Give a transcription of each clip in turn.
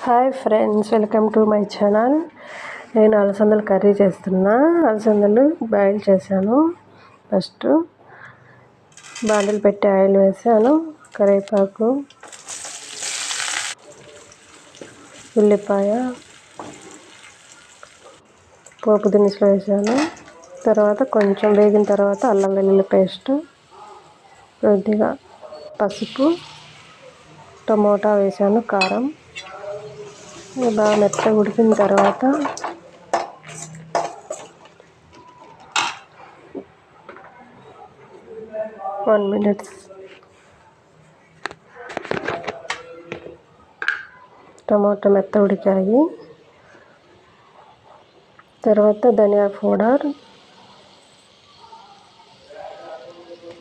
Hi friends, welcome to my channel. నేను అలసందలు curry చేస్తున్నా. అలసందలు బాయిల్ చేశాను. ఫస్ట్ బాండిల్ పెట్టి ఆయిల్ వేసాను. కరివేపాకు, ఉల్లిపాయ, పోపు దినుసులు వేసాను. తర్వాత కొంచెం వేగిన తర్వాత అల్లం వెల్లుల్లి పేస్ట్, కొద్దిగా పసుపు, టమోటా వేసాను, కారం. బాగా మెత్తగా ఉడికిన తర్వాత వన్ మినిట్స్ టమాటా మెత్త ఉడికాయి. తర్వాత ధనియా పౌడర్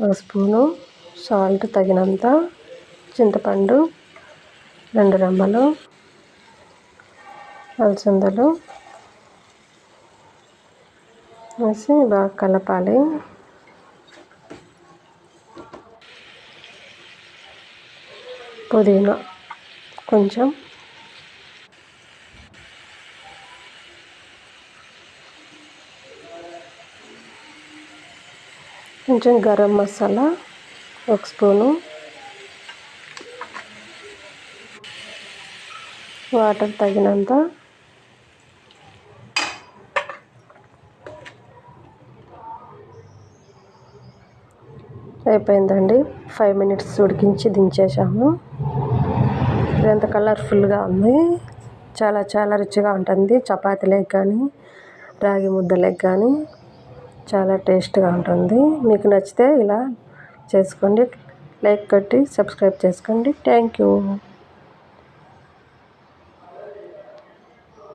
1 స్పూను, సాల్ట్ తగినంత, చింతపండు 2 రెమ్మలు, అలసందలు వేసి బాగా కలపాలి. పుదీనా కొంచెం, గరం మసాలా 1 స్పూను, వాటర్ తగినంత, అయిపోయిందండి. 5 మినిట్స్ ఉడికించి దించేసాము. ఎంత కలర్ఫుల్గా ఉంది. చాలా రుచిగా ఉంటుంది. చపాతీలకు కానీ రాగి ముద్దలకు కానీ చాలా టేస్ట్గా ఉంటుంది. మీకు నచ్చితే ఇలా చేసుకోండి. లైక్ కొట్టి సబ్స్క్రైబ్ చేసుకోండి. Thank you.